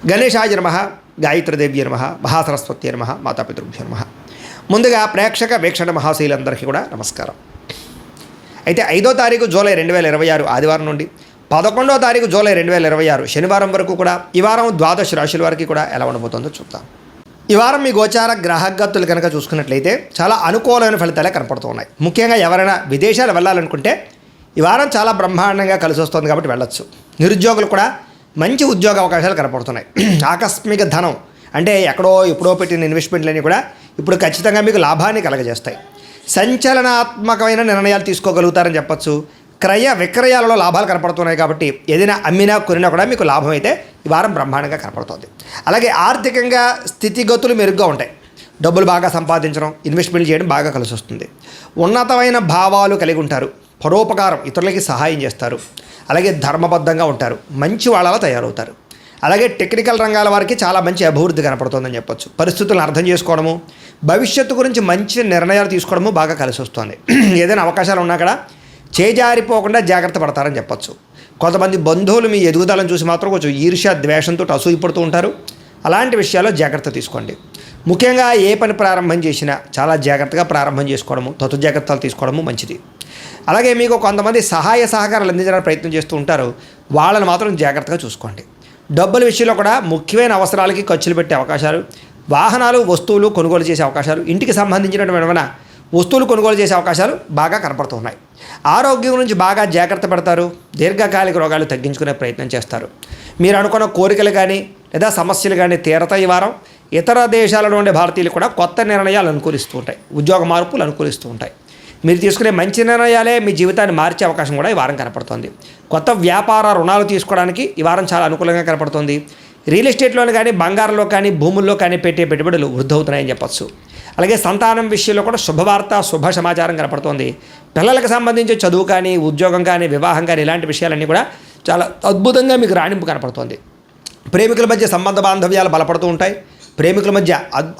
గణేశాయ నమః, గాయత్రీదేవ్య నమః, మహాసరస్వతి నమః, మాతాపితృభ్యో నమః. ముందుగా ప్రేక్షక వీక్షణ మహాశీలందరికీ కూడా నమస్కారం. అయితే 5వ తారీఖు జూలై 2026 ఆదివారం నుండి 11వ తారీఖు జూలై 2026 శనివారం వరకు కూడా ఈ వారం ద్వాదశ రాశుల వారికి కూడా ఎలా ఉండబోతుందో చూద్దాం. ఈ వారం మీ గోచార గ్రహగతులు కనుక చూసుకున్నట్లయితే చాలా అనుకూలమైన ఫలితాలే కనపడుతూ ఉన్నాయి. ముఖ్యంగా ఎవరైనా విదేశాలు వెళ్ళాలనుకుంటే ఈ వారం చాలా బ్రహ్మాండంగా కలిసి వస్తుంది కాబట్టి వెళ్ళొచ్చు. నిరుద్యోగులు కూడా మంచి ఉద్యోగ అవకాశాలు కనపడుతున్నాయి. ఆకస్మిక ధనం అంటే ఎప్పుడో పెట్టిన ఇన్వెస్ట్మెంట్లన్నీ కూడా ఇప్పుడు ఖచ్చితంగా మీకు లాభాన్ని కలగజేస్తాయి. సంచలనాత్మకమైన నిర్ణయాలు తీసుకోగలుగుతారని చెప్పచ్చు. క్రయ విక్రయాలలో లాభాలు కనపడుతున్నాయి కాబట్టి ఏదైనా అమ్మినా కొనినా కూడా మీకు లాభం అయితే ఈ వారం బ్రహ్మాండంగా కనపడుతుంది. అలాగే ఆర్థికంగా స్థితిగతులు మెరుగ్గా ఉంటాయి. డబ్బులు బాగా సంపాదించడం, ఇన్వెస్ట్మెంట్ చేయడం బాగా కలిసి వస్తుంది. ఉన్నతమైన భావాలు కలిగి ఉంటారు. పరోపకారం, ఇతరులకి సహాయం చేస్తారు. అలాగే ధర్మబద్ధంగా ఉంటారు. మంచి వాళ్ళలా తయారవుతారు. అలాగే టెక్నికల్ రంగాల వారికి చాలా మంచి అభివృద్ధి కనపడుతుందని చెప్పొచ్చు. పరిస్థితులను అర్థం చేసుకోవడము, భవిష్యత్తు గురించి మంచి నిర్ణయాలు తీసుకోవడము బాగా కలిసి వస్తుంది. ఏదైనా అవకాశాలు ఉన్నా కూడా చేజారిపోకుండా జాగ్రత్త పడతారని చెప్పొచ్చు. కొంతమంది బంధువులు మీ ఎదుగుదలను చూసి మాత్రం కొంచెం ఈర్ష్య ద్వేషంతో అసూయపడుతూ ఉంటారు. అలాంటి విషయాల్లో జాగ్రత్త తీసుకోండి. ముఖ్యంగా ఏ పని ప్రారంభం చేసినా చాలా జాగ్రత్తగా ప్రారంభం చేసుకోవడము, తతు జాగ్రత్తలు తీసుకోవడము మంచిది. అలాగే మీకు కొంతమంది సహాయ సహకారాలు అందించడానికి ప్రయత్నం చేస్తూ ఉంటారు. వాళ్ళని మాత్రం జాగ్రత్తగా చూసుకోండి. డబ్బుల విషయంలో కూడా ముఖ్యమైన అవసరాలకి ఖర్చులు పెట్టే అవకాశాలు, వాహనాలు వస్తువులు కొనుగోలు చేసే అవకాశాలు, ఇంటికి సంబంధించినటువంటి వస్తువులు కొనుగోలు చేసే అవకాశాలు బాగా కనపడుతున్నాయి. ఆరోగ్యం గురించి బాగా జాగ్రత్త పడతారు. దీర్ఘకాలిక రోగాలు తగ్గించుకునే ప్రయత్నం చేస్తారు. మీరు అనుకున్న కోరికలు కానీ లేదా సమస్యలు కానీ తీరతాయి. ఈ వారం ఇతర దేశాలలో ఉండే భారతీయులు కూడా కొత్త నిర్ణయాలు అనుకూలిస్తూ ఉంటాయి. ఉద్యోగ మార్పులు అనుకూలిస్తూ ఉంటాయి. మీరు తీసుకునే మంచి నిర్ణయాలే మీ జీవితాన్ని మార్చే అవకాశం కూడా ఈ వారం కనపడుతుంది. కొత్త వ్యాపార రుణాలు తీసుకోవడానికి ఈ వారం చాలా అనుకూలంగా కనపడుతుంది. రియల్ ఎస్టేట్లోని కానీ బంగారంలో కానీ భూముల్లో కానీ పెట్టే పెట్టుబడులు వృద్ధవుతున్నాయని చెప్పచ్చు. అలాగే సంతానం విషయంలో కూడా శుభవార్త, శుభ సమాచారం కనపడుతుంది. పిల్లలకు సంబంధించి చదువు కానీ, ఉద్యోగం కానీ, వివాహం కానీ ఇలాంటి విషయాలన్నీ కూడా చాలా అద్భుతంగా మీకు రాణింపు కనపడుతుంది. ప్రేమికుల మధ్య సంబంధ బాంధవ్యాలు బలపడుతూ ఉంటాయి. ప్రేమికుల మధ్య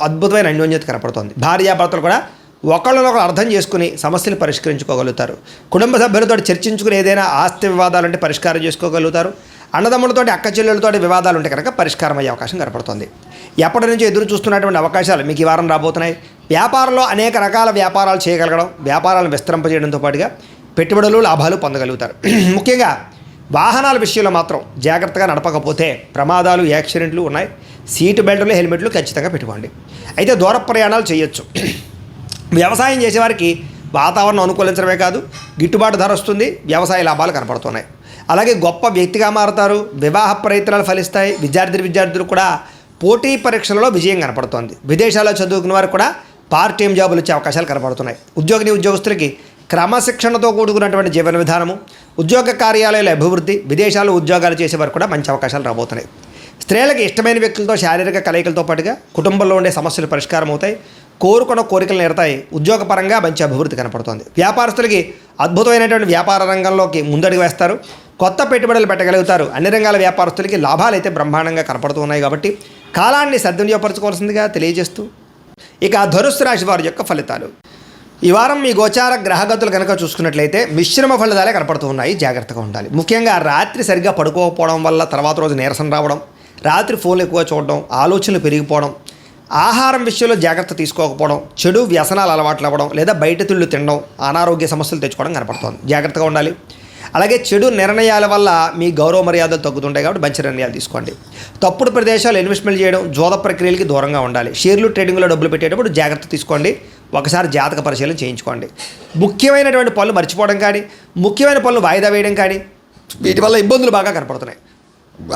అద్భుతమైన అన్యోన్యత కనపడుతుంది. భార్యాభర్తలు కూడా ఒకళ్ళనొకరు అర్థం చేసుకుని సమస్యలు పరిష్కరించుకోగలుగుతారు. కుటుంబ సభ్యులతో చర్చించుకుని ఏదైనా ఆస్తి వివాదాలు అంటే పరిష్కారం చేసుకోగలుగుతారు. అన్నదమ్ములతోటి అక్క చెల్లెలతోటి వివాదాలు ఉంటే కనుక పరిష్కారం అయ్యే అవకాశం కనపడుతుంది. ఎప్పటి నుంచో ఎదురు చూస్తున్నటువంటి అవకాశాలు మీకు ఈ వారం రాబోతున్నాయి. వ్యాపారంలో అనేక రకాల వ్యాపారాలు చేయగలగడం, వ్యాపారాలను విస్తరింపజేయడంతో పాటుగా పెట్టుబడులు, లాభాలు పొందగలుగుతారు. ముఖ్యంగా వాహనాల విషయంలో మాత్రం జాగ్రత్తగా నడపకపోతే ప్రమాదాలు, యాక్సిడెంట్లు ఉన్నాయి. సీటు బెల్టులు, హెల్మెట్లు ఖచ్చితంగా పెట్టుకోండి. అయితే దూర ప్రయాణాలు చేయొచ్చు. వ్యవసాయం చేసేవారికి వాతావరణం అనుకూలించడమే కాదు, గిట్టుబాటు ధర వస్తుంది. వ్యవసాయ లాభాలు కనపడుతున్నాయి. అలాగే గొప్ప వ్యక్తిగా మారుతారు. వివాహ ప్రయత్నాలు ఫలిస్తాయి. విద్యార్థులు కూడా పోటీ పరీక్షలలో విజయం కనపడుతోంది. విదేశాల్లో చదువుకున్న వారికి కూడా పార్ట్ టైం జాబులు వచ్చే అవకాశాలు కనపడుతున్నాయి. ఉద్యోగస్తులకి క్రమశిక్షణతో కూడుకున్నటువంటి జీవన విధానము, ఉద్యోగ కార్యాలయాల అభివృద్ధి, విదేశాల్లో ఉద్యోగాలు చేసేవారు కూడా మంచి అవకాశాలు రాబోతున్నాయి. స్త్రీలకు ఇష్టమైన వ్యక్తులతో శారీరక కలయికలతో పాటుగా కుటుంబంలో ఉండే సమస్యలు పరిష్కారం అవుతాయి. కోరుకున్న కోరికలు నేరతాయి. ఉద్యోగపరంగా మంచి అభివృద్ధి కనపడుతోంది. వ్యాపారస్తులకి అద్భుతమైనటువంటి వ్యాపార రంగంలోకి ముందడుగు వేస్తారు. కొత్త పెట్టుబడులు పెట్టగలుగుతారు. అన్ని రంగాల వ్యాపారస్తులకి లాభాలు అయితే బ్రహ్మాండంగా కనపడుతూ ఉన్నాయి కాబట్టి కాలాన్ని సద్వినియోగపరచుకోవాల్సిందిగా తెలియజేస్తూ ఇక ధనుస్సు రాశి వారి యొక్క ఫలితాలు. ఈ వారం మీ గోచార గ్రహగతులు కనుక చూసుకున్నట్లయితే మిశ్రమ ఫలితాలే కనపడుతూ ఉన్నాయి. జాగ్రత్తగా ఉండాలి. ముఖ్యంగా రాత్రి సరిగ్గా పడుకోకపోవడం వల్ల తర్వాత రోజు నీరసం రావడం, రాత్రి ఫోన్లు ఎక్కువ చూడడం, ఆలోచనలు పెరిగిపోవడం, ఆహారం విషయంలో జాగ్రత్త తీసుకోకపోవడం, చెడు వ్యసనాలు అలవాట్లు అవ్వడం లేదా బయట తిళ్ళు తినడం, అనారోగ్య సమస్యలు తెచ్చుకోవడం కనపడుతుంది. జాగ్రత్తగా ఉండాలి. అలాగే చెడు నిర్ణయాల వల్ల మీ గౌరవ మర్యాదలు తగ్గుతుంటాయి కాబట్టి మంచి నిర్ణయాలు తీసుకోండి. తప్పుడు ప్రదేశాలు ఇన్వెస్ట్మెంట్ చేయడం, జోద ప్రక్రియలకి దూరంగా ఉండాలి. షేర్లు, ట్రేడింగ్లో డబ్బులు పెట్టేటప్పుడు జాగ్రత్త తీసుకోండి. ఒకసారి జాతక పరిశీలన చేయించుకోండి. ముఖ్యమైనటువంటి పనులు మర్చిపోవడం కానీ, ముఖ్యమైన పనులు వాయిదా వేయడం కానీ వీటి వల్ల ఇబ్బందులు బాగా కనపడుతున్నాయి.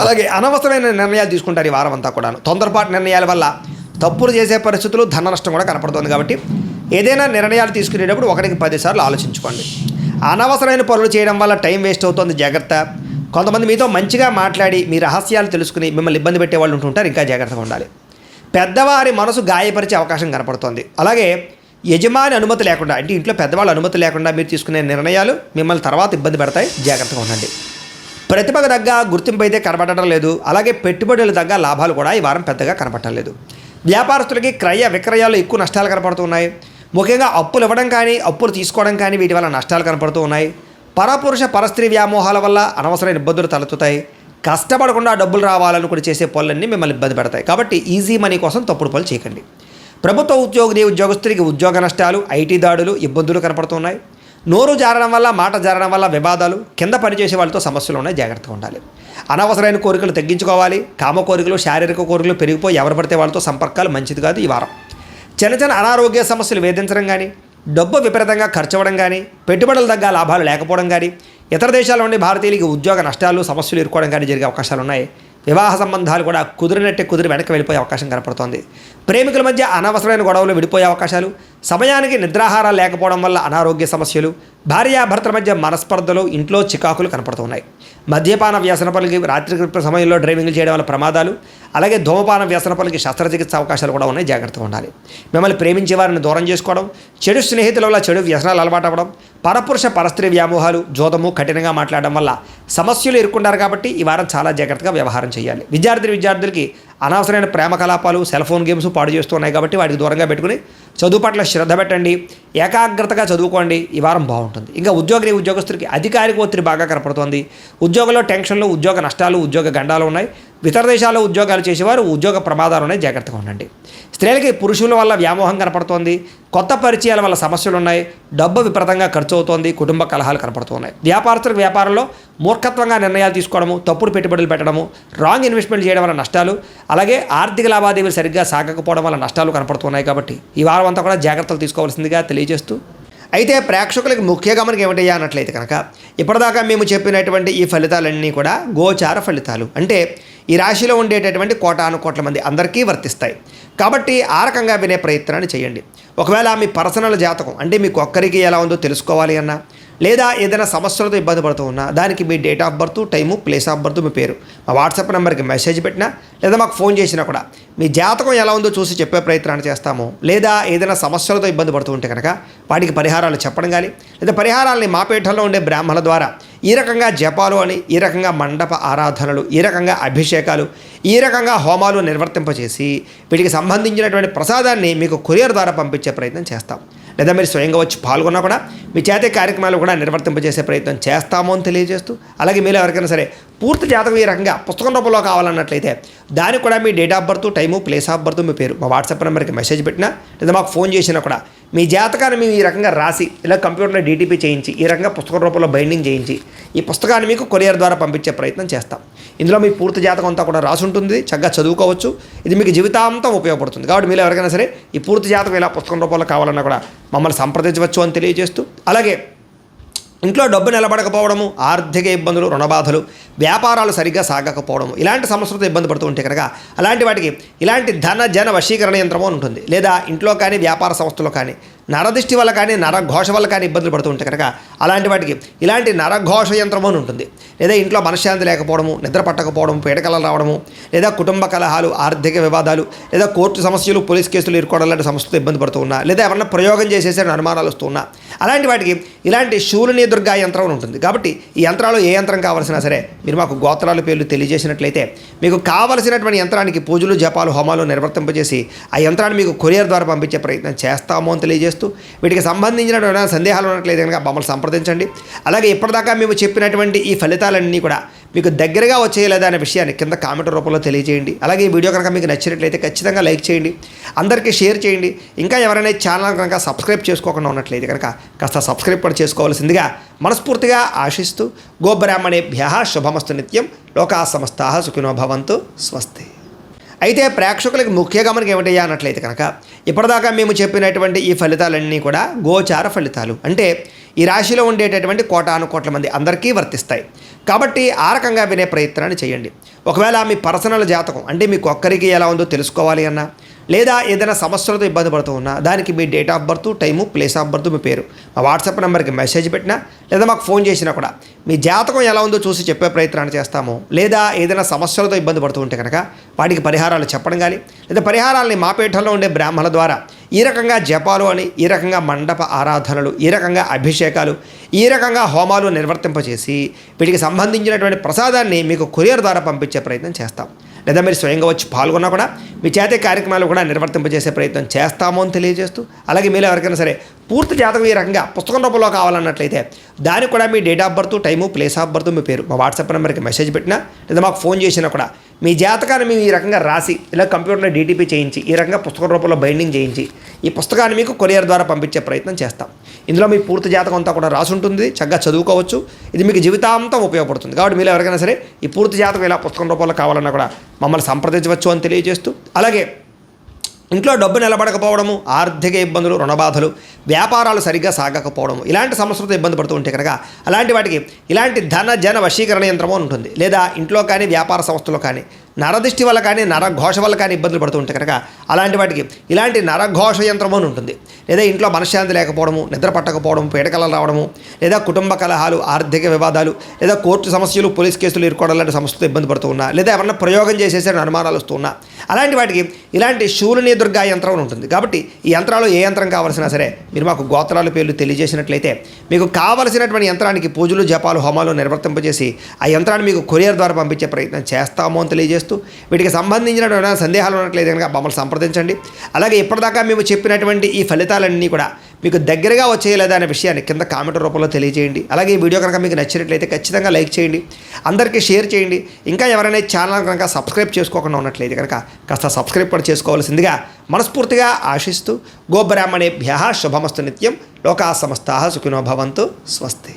అలాగే అనవసరమైన నిర్ణయాలు తీసుకుంటారు ఈ వారం అంతా కూడా. తొందరపాటు నిర్ణయాల వల్ల తప్పులు చేసే పరిస్థితులు, ధన నష్టం కూడా కనపడుతుంది. కాబట్టి ఏదైనా నిర్ణయాలు తీసుకునేటప్పుడు 1కి 10 సార్లు ఆలోచించుకోండి. అనవసరమైన పనులు చేయడం వల్ల టైం వేస్ట్ అవుతుంది. జాగ్రత్త. కొంతమంది మీతో మంచిగా మాట్లాడి మీ రహస్యాలు తెలుసుకుని మిమ్మల్ని ఇబ్బంది పెట్టే వాళ్ళు ఉంటుంటారు. ఇంకా జాగ్రత్తగా ఉండాలి. పెద్దవారి మనసు గాయపరిచే అవకాశం కనపడుతుంది. అలాగే యజమాని అనుమతి లేకుండా అంటే ఇంట్లో పెద్దవాళ్ళ అనుమతి లేకుండా మీరు తీసుకునే నిర్ణయాలు మిమ్మల్ని తర్వాత ఇబ్బంది పెడతాయి. జాగ్రత్తగా ఉండండి. ప్రతిభకు తగ్గ గుర్తింపు అయితే కనపడటం లేదు. అలాగే పెట్టుబడులు తగ్గ లాభాలు కూడా ఈ వారం పెద్దగా కనపడటం లేదు. వ్యాపారస్తులకి క్రయ విక్రయాలు ఎక్కువ నష్టాలు కనపడుతున్నాయి. ముఖ్యంగా అప్పులు ఇవ్వడం కానీ, అప్పులు తీసుకోవడం కానీ వీటి వల్ల నష్టాలు కనపడుతూ ఉన్నాయి. పరపురుష పరస్త్రీ వ్యామోహాల వల్ల అనవసరమైన ఇబ్బందులు తలెత్తుతాయి. కష్టపడకుండా డబ్బులు రావాలనుకుని చేసే పనులన్నీ మిమ్మల్ని ఇబ్బంది పెడతాయి. కాబట్టి ఈజీ మనీ కోసం తప్పుడు పనులు చేయకండి. ప్రభుత్వ ఉద్యోగస్తులకి ఉద్యోగ నష్టాలు, ఐటీ దాడులు, ఇబ్బందులు కనపడుతున్నాయి. నోరు జారడం వల్ల, మాట జారడం వల్ల వివాదాలు, కింద పనిచేసే వాళ్ళతో సమస్యలు ఉన్నాయి. జాగ్రత్తగా ఉండాలి. అనవసరమైన కోరికలు తగ్గించుకోవాలి. కామ కోరికలు, శారీరక కోరికలు పెరిగిపోయి ఎవరు పడితే వాళ్ళతో సంపర్కాలు మంచిది కాదు. ఈ వారం చిన్న అనారోగ్య సమస్యలు వేధించడం కానీ, డబ్బు విపరీతంగా ఖర్చు అవ్వడం కానీ, పెట్టుబడుల దగ్గర లాభాలు లేకపోవడం కానీ, ఇతర దేశాల నుండి భారతీయులకి ఉద్యోగ నష్టాలు, సమస్యలు ఎదుర్కోవడం కానీ జరిగే అవకాశాలు ఉన్నాయి. వివాహ సంబంధాలు కూడా కుదిరి వెనక్కి వెళ్ళిపోయే అవకాశం కనపడుతోంది. ప్రేమికుల మధ్య అనవసరమైన గొడవలు విడిపోయే అవకాశాలు, సమయానికి నిద్రాహారాలు లేకపోవడం వల్ల అనారోగ్య సమస్యలు, భార్యాభర్తల మధ్య మనస్పర్ధలు, ఇంట్లో చికాకులు కనపడుతున్నాయి. మద్యపాన వ్యసన పనులకి, రాత్రి సమయంలో డ్రైవింగ్లు చేయడం వల్ల ప్రమాదాలు, అలాగే ధూమపాన వ్యసన పనులకి శస్త్రచికిత్స అవకాశాలు కూడా ఉన్నాయి. జాగ్రత్తగా ఉండాలి. మిమ్మల్ని ప్రేమించే వారిని దూరం చేసుకోవడం, చెడు స్నేహితుల వల్ల చెడు వ్యసనాలు అలవాటు అవ్వడం, పరపురుష పరస్త్రీ వ్యామోహాలు, జోదము, కఠినంగా మాట్లాడడం వల్ల సమస్యలు ఎదుర్కొంటారు. కాబట్టి ఈ వారం చాలా జాగ్రత్తగా వ్యవహారం చేయాలి. విద్యార్థులకి అనవసరమైన ప్రేమ కలాపాలు, సెల్ ఫోన్ గేమ్స్ పాడు చేస్తున్నాయి. కాబట్టి వాటికి దూరంగా పెట్టుకుని చదువు పట్ల శ్రద్ధ పెట్టండి. ఏకాగ్రతగా చదువుకోండి. ఈ వారం బాగుంటుంది. ఇంకా ఉద్యోగస్తులకి అధికారిక ఒత్తిడి బాగా కనపడుతోంది. ఉద్యోగంలో టెన్షన్లు, ఉద్యోగ నష్టాలు, ఉద్యోగ గండాలు ఉన్నాయి. ఇతర దేశాల్లో ఉద్యోగాలు చేసేవారు ఉద్యోగ ప్రమాదాలు ఉన్నాయి. జాగ్రత్తగా ఉండండి. స్త్రీలకి పురుషుల వల్ల వ్యామోహం కనపడుతోంది. కొత్త పరిచయాల వల్ల సమస్యలు ఉన్నాయి. డబ్బు విపరీతంగా ఖర్చు అవుతోంది. కుటుంబ కలహాలు కనపడుతున్నాయి. వ్యాపారస్తులకు వ్యాపారంలో మూర్ఖత్వంగా నిర్ణయాలు తీసుకోవడము, తప్పుడు పెట్టుబడులు పెట్టడము, రాంగ్ ఇన్వెస్ట్మెంట్ చేయడం వల్ల నష్టాలు, అలాగే ఆర్థిక లావాదేవీలు సరిగ్గా సాగకపోవడం వల్ల నష్టాలు కనపడుతున్నాయి. కాబట్టి ఈ వారం అంతా కూడా జాగ్రత్తలు తీసుకోవాల్సిందిగా తెలియజేస్తూ, అయితే ప్రేక్షకులకు ముఖ్య గమనిక ఏమిటయ్యా అన్నట్లయితే కనుక, ఇప్పటిదాకా మేము చెప్పినటువంటి ఈ ఫలితాలన్నీ కూడా గోచార ఫలితాలు. అంటే ఈ రాశిలో ఉండేటటువంటి కోటానుకోట్ల మంది అందరికీ వర్తిస్తాయి. కాబట్టి ఆ రకంగా వినే ప్రయత్నాన్ని చేయండి. ఒకవేళ మీ పర్సనల్ జాతకం అంటే మీకు ఒక్కరికి ఎలా ఉందో తెలుసుకోవాలి అన్నా, లేదా ఏదైనా సమస్యలతో ఇబ్బంది పడుతూ ఉన్నా, దానికి మీ date of birth, time, place of birth, మీ పేరు మా వాట్సాప్ నెంబర్కి మెసేజ్ పెట్టినా, లేదా మాకు ఫోన్ చేసినా కూడా మీ జాతకం ఎలా ఉందో చూసి చెప్పే ప్రయత్నాన్ని చేస్తాము. లేదా ఏదైనా సమస్యలతో ఇబ్బంది పడుతూ ఉంటే కనుక వాటికి పరిహారాలు చెప్పడం కానీ, లేదా పరిహారాలని మా పీఠంలో ఉండే బ్రాహ్మణుల ద్వారా ఈ రకంగా జపాలు అని, ఈ రకంగా మండప ఆరాధనలు, ఈ రకంగా అభిషేకాలు, ఈ రకంగా హోమాలు నిర్వర్తింపచేసి వీటికి సంబంధించినటువంటి ప్రసాదాన్ని మీకు కొరియర్ ద్వారా పంపించే ప్రయత్నం చేస్తాం. లేదా మీరు స్వయంగా వచ్చి పాల్గొన్నా కూడా మీ చేతే కార్యక్రమాలు కూడా నిర్వర్తింపజేసే ప్రయత్నం చేస్తాము అని తెలియజేస్తూ, అలాగే మీరు ఎవరికైనా సరే పూర్తి జాతకం ఈ రకంగా పుస్తకం రూపంలో కావాలన్నట్లయితే దానికి కూడా మీ date of birth, time, place of birth, మీ పేరు మా వాట్సాప్ నెంబర్కి మెసేజ్ పెట్టినా, లేదా మాకు ఫోన్ చేసినా కూడా మీ జాతకాన్ని మేము ఈ రకంగా రాసి, ఇలా కంప్యూటర్లో డీటీపీ చేయించి, ఈ రకంగా పుస్తకం రూపంలో బైండింగ్ చేయించి ఈ పుస్తకాన్ని మీకు కొరియర్ ద్వారా పంపించే ప్రయత్నం చేస్తాం. ఇందులో మీ పూర్తి జాతకం అంతా కూడా రాసి ఉంటుంది. చక్కగా చదువుకోవచ్చు. ఇది మీకు జీవితాంతం ఉపయోగపడుతుంది. కాబట్టి మీరు ఎవరికైనా సరే ఈ పూర్తి జాతకం ఇలా పుస్తకం రూపంలో కావాలన్నా కూడా మమ్మల్ని సంప్రదించవచ్చు అని తెలియజేస్తూ, అలాగే ఇంట్లో డబ్బు నిలబడకపోవడము, ఆర్థిక ఇబ్బందులు, రుణబాధలు, వ్యాపారాలు సరిగ్గా సాగకపోవడము, ఇలాంటి సమస్యలతో ఇబ్బంది పడుతూ ఉంటే కనుక అలాంటి వాటికి ఇలాంటి ధన జన వశీకరణ యంత్రము అని ఉంటుంది. లేదా ఇంట్లో కానీ వ్యాపార సంస్థలో కానీ నరదిష్టి వల్ల కానీ, నరఘోష వల్ల కానీ ఇబ్బందులు పడుతూ ఉంటే కనుక అలాంటి వాటికి ఇలాంటి నరఘోష యంత్రము అని ఉంటుంది. లేదా ఇంట్లో మనశ్శాంతి లేకపోవడము, నిద్ర పట్టకపోవడం, పీడకలలు రావడము, లేదా కుటుంబ కలహాలు, ఆర్థిక వివాదాలు, లేదా కోర్టు సమస్యలు, పోలీస్ కేసులు ఇరుకోవడం లాంటి సమస్యలతో ఇబ్బంది పడుతూ ఉన్నా, లేదా ఎవరన్నా ప్రయోగం చేసేసరికి అనుమానాలు వస్తూ ఉన్నా, అలాంటి వాటికి ఇలాంటి శూలిని దుర్గా యంత్రం అని ఉంటుంది. కాబట్టి ఈ యంత్రాలు ఏ యంత్రం కావాల్సినా సరే మీరు మాకు గోత్రాల పేర్లు తెలియజేసినట్లయితే మీకు కావలసినటువంటి యంత్రానికి పూజలు, జపాలు, హోమాలు నిర్వర్తింపజేసి ఆ యంత్రాన్ని మీకు కొరియర్ ద్వారా పంపించే ప్రయత్నం చేస్తాము అని తెలియజేస్తూ, వీటికి సంబంధించిన సందేహాలు ఉన్నట్లయితే కనుక మమ్మల్ని సంప్రదించండి. అలాగే ఇప్పటిదాకా మేము చెప్పినటువంటి ఈ ఫలితాలన్నీ కూడా మీకు దగ్గరగా వచ్చేయలేదా అనే విషయాన్ని కింద కామెంట్ రూపంలో తెలియజేయండి. అలాగే ఈ వీడియో కనుక మీకు నచ్చినట్లయితే ఖచ్చితంగా లైక్ చేయండి, అందరికీ షేర్ చేయండి. ఇంకా ఎవరైనా ఛానల్ కనుక సబ్స్క్రైబ్ చేసుకోకుండా ఉన్నట్లయితే కనుక కాస్త సబ్స్క్రైబ్ కూడా చేసుకోవాల్సిందిగా మనస్ఫూర్తిగా ఆశిస్తూ, గోబ్రాహ్మణేభ్యః శుభమస్తు నిత్యం, లోకా సమస్తాః సుఖినో భవంతు, స్వస్తి. అయితే ప్రేక్షకులకు ముఖ్య గమనిక ఏమిటయ్యా అన్నట్లయితే కనుక, ఇప్పటిదాకా మేము చెప్పినటువంటి ఈ ఫలితాలన్నీ కూడా గోచార ఫలితాలు. అంటే ఈ రాశిలో ఉండేటటువంటి కోటానుకోట్ల మంది అందరికీ వర్తిస్తాయి. కాబట్టి ఆ రకంగా వినే ప్రయత్నాన్ని చేయండి. ఒకవేళ మీ పర్సనల్ జాతకం అంటే మీకు ఒక్కరికి ఎలా ఉందో తెలుసుకోవాలి అన్నా, లేదా ఏదైనా సమస్యలతో ఇబ్బంది పడుతూ ఉన్నా, దానికి మీ date of birth, time, place of birth, మీ పేరు మా వాట్సాప్ నెంబర్కి మెసేజ్ పెట్టినా, లేదా మాకు ఫోన్ చేసినా కూడా మీ జాతకం ఎలా ఉందో చూసి చెప్పే ప్రయత్నాన్ని చేస్తాము. లేదా ఏదైనా సమస్యలతో ఇబ్బంది పడుతూ ఉంటే కనుక వాటికి పరిహారాలు చెప్పడం కానీ, లేదా పరిహారాలని మా పీఠంలో ఉండే బ్రాహ్మణుల ద్వారా ఈ రకంగా జపాలు అని, ఈ రకంగా మండప ఆరాధనలు, ఈ రకంగా అభిషేకాలు, ఈ రకంగా హోమాలు నిర్వర్తింపచేసి వీటికి సంబంధించినటువంటి ప్రసాదాన్ని మీకు కొరియర్ ద్వారా పంపించే ప్రయత్నం చేస్తాం. లేదా మీరు స్వయంగా వచ్చి పాల్గొన్నా కూడా మీ చేతే కార్యక్రమాలు కూడా నిర్వర్తింపజేసే ప్రయత్నం చేస్తాము అని తెలియజేస్తూ, అలాగే మీరు ఎవరికైనా సరే పూర్తి జాతకం ఈ రకంగా పుస్తకం రూపంలో కావాలన్నట్లయితే దానికి కూడా మీ date of birth, time, place of birth, మీ పేరు మా వాట్సాప్ నెంబర్కి మెసేజ్ పెట్టినా లేదా మాకు ఫోన్ చేసినా కూడా మీ జాతకాన్ని మేము ఈ రకంగా రాసి ఇలా కంప్యూటర్లో డీటీపీ చేయించి ఈ రకంగా పుస్తకం రూపంలో బైండింగ్ చేయించి ఈ పుస్తకాన్ని మీకు కొరియర్ ద్వారా పంపించే ప్రయత్నం చేస్తాం. ఇందులో మీ పూర్తి జాతకం అంతా కూడా రాసి ఉంటుంది, చక్కగా చదువుకోవచ్చు. ఇది మీకు జీవితాంతం ఉపయోగపడుతుంది. కాబట్టి మీరు ఎవరికైనా సరే ఈ పూర్తి జాతకం ఇలా పుస్తకం రూపంలో కావాలన్నా కూడా మమ్మల్ని సంప్రదించవచ్చు అని తెలియజేస్తూ, అలాగే ఇంట్లో డబ్బు నిలబడకపోవడము, ఆర్థిక ఇబ్బందులు, రుణబాధలు, వ్యాపారాలు సరిగ్గా సాగకపోవడము, ఇలాంటి సమస్యలతో ఇబ్బంది పడుతూ ఉంటే కనుక అలాంటి వాటికి ఇలాంటి ధన జన వశీకరణ యంత్రము అని ఉంటుంది. లేదా ఇంట్లో కానీ వ్యాపార సంస్థలో కానీ నరదిష్టి వల్ల కానీ నరఘోష వల్ల కానీ ఇబ్బందులు పడుతూ ఉంటే కనుక అలాంటి వాటికి ఇలాంటి నరఘోష యంత్రము అని ఉంటుంది. లేదా ఇంట్లో మనశ్శాంతి లేకపోవడము, నిద్ర పట్టకపోవడం, పీడకలలు రావడము, లేదా కుటుంబ కలహాలు, ఆర్థిక వివాదాలు, లేదా కోర్టు సమస్యలు, పోలీస్ కేసులు ఇరుకోవడం లాంటి సమస్యలతో ఇబ్బంది పడుతూ ఉన్నా, లేదా ఎవరన్నా ప్రయోగం చేసేసే అనుమానాలు వస్తూ ఉన్నా అలాంటి వాటికి ఇలాంటి శూలిని దుర్గా యంత్రం అని ఉంటుంది. కాబట్టి ఈ యంత్రాలు ఏ యంత్రం కావాల్సినా సరే మీరు మాకు గోత్రాల పేర్లు తెలియజేసినట్లయితే మీకు కావలసినటువంటి యంత్రానికి పూజలు, జపాలు, హోమాలు నిర్వర్తింపజేసి ఆ యంత్రాన్ని మీకు కొరియర్ ద్వారా పంపించే ప్రయత్నం చేస్తాము అని తెలియజేస్తూ, వీటికి సంబంధించిన సందేహాలు ఉన్నట్లయితే కనుక మమ్మల్ని సంప్రదించండి. అలాగే ఇప్పటిదాకా మేము చెప్పినటువంటి ఈ ఫలితాలన్నీ కూడా మీకు దగ్గరగా వచ్చేయలేదా అనే విషయాన్ని కింద కామెంట్ రూపంలో తెలియజేయండి. అలాగే ఈ వీడియో కనుక మీకు నచ్చినట్లయితే ఖచ్చితంగా లైక్ చేయండి, అందరికీ షేర్ చేయండి. ఇంకా ఎవరైనా ఛానల్ కనుక సబ్స్క్రైబ్ చేసుకోకుండా ఉన్నట్లయితే కనుక కాస్త సబ్స్క్రైబ్ కూడా చేసుకోవాల్సిందిగా మనస్ఫూర్తిగా ఆశిస్తూ, గోబ్రాహ్మణేభ్యః శుభమస్తు నిత్యం, లోకాः సమస్తాः సుఖినో భవంతు, స్వస్తి.